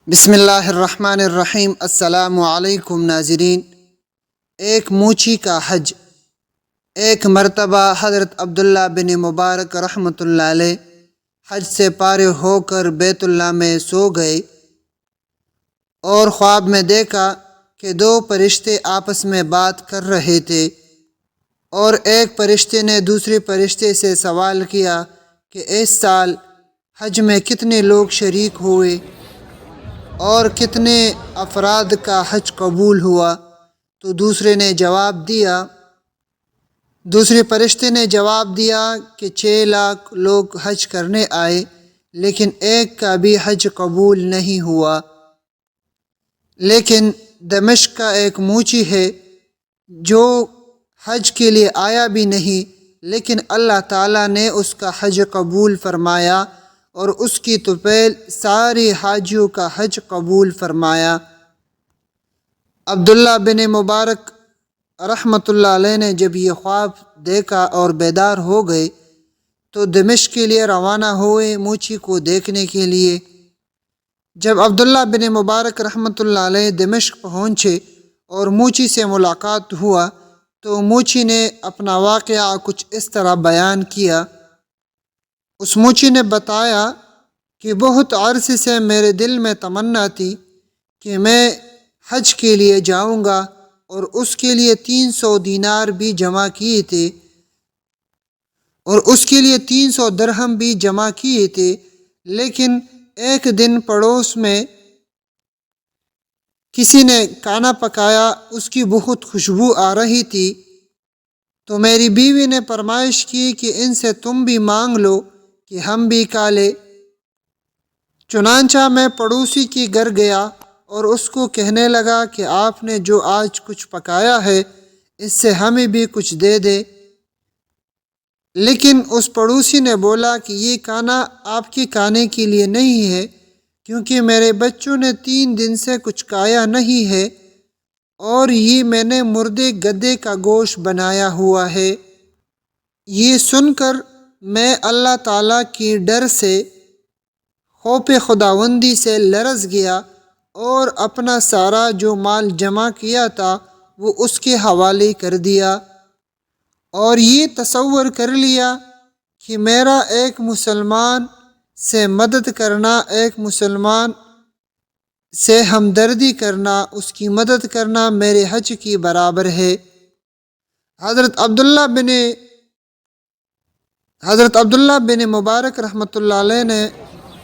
بسم اللہ الرحمن الرحیم۔ السلام علیکم ناظرین۔ ایک موچی کا حج۔ ایک مرتبہ حضرت عبداللہ بن مبارک رحمۃ اللہ علیہ حج سے فارغ ہو کر بیت اللہ میں سو گئے اور خواب میں دیکھا کہ دو فرشتے آپس میں بات کر رہے تھے، اور ایک فرشتے نے دوسرے فرشتے سے سوال کیا کہ اس سال حج میں کتنے لوگ شریک ہوئے اور کتنے افراد کا حج قبول ہوا؟ تو دوسرے فرشتے نے جواب دیا کہ 6 لاکھ لوگ حج کرنے آئے، لیکن ایک کا بھی حج قبول نہیں ہوا۔ لیکن دمشق کا ایک موچی ہے جو حج کے لیے آیا بھی نہیں، لیکن اللہ تعالیٰ نے اس کا حج قبول فرمایا اور اس کی طفیل سارے حاجیوں کا حج قبول فرمایا۔ عبداللہ بن مبارک رحمۃ اللہ علیہ نے جب یہ خواب دیکھا اور بیدار ہو گئے تو دمشق کے لیے روانہ ہوئے موچی کو دیکھنے کے لیے۔ جب عبداللہ بن مبارک رحمۃ اللہ علیہ دمشق پہنچے اور موچی سے ملاقات ہوا تو موچی نے اپنا واقعہ کچھ اس طرح بیان کیا۔ اس موچی نے بتایا کہ بہت عرصے سے میرے دل میں تمنا تھی کہ میں حج کے لیے جاؤں گا، اور اس کے لیے 300 دینار بھی جمع کیے تھے اور اس کے لیے 300 درہم بھی جمع کیے تھے، لیکن ایک دن پڑوس میں کسی نے کھانا پکایا، اس کی بہت خوشبو آ رہی تھی، تو میری بیوی نے فرمائش کی کہ ان سے تم بھی مانگ لو کہ ہم بھی کھا لیں۔ چنانچہ میں پڑوسی کے گھر گیا اور اس کو کہنے لگا کہ آپ نے جو آج کچھ پکایا ہے اس سے ہمیں بھی کچھ دے دے۔ لیکن اس پڑوسی نے بولا کہ یہ کھانا آپ کے کھانے کے لیے نہیں ہے، کیونکہ میرے بچوں نے 3 دن سے کچھ کھایا نہیں ہے، اور یہ میں نے مردے گدھے کا گوشت بنایا ہوا ہے۔ یہ سن کر میں اللہ تعالیٰ کی ڈر سے، خوف خداوندی سے لرز گیا اور اپنا سارا جو مال جمع کیا تھا وہ اس کے حوالے کر دیا، اور یہ تصور کر لیا کہ میرا ایک مسلمان سے مدد کرنا، ایک مسلمان سے ہمدردی کرنا، اس کی مدد کرنا میرے حج کی برابر ہے۔ حضرت عبداللہ بن مبارک رحمۃ اللہ علیہ نے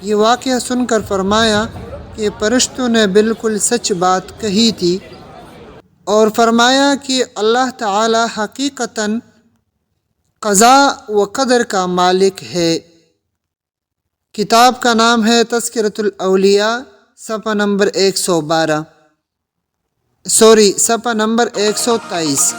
یہ واقعہ سن کر فرمایا کہ فرشتوں نے بالکل سچ بات کہی تھی، اور فرمایا کہ اللہ تعالی حقیقتاً قضاء و قدر کا مالک ہے۔ کتاب کا نام ہے تذکرۃ الاولیاء، صفحہ نمبر 123۔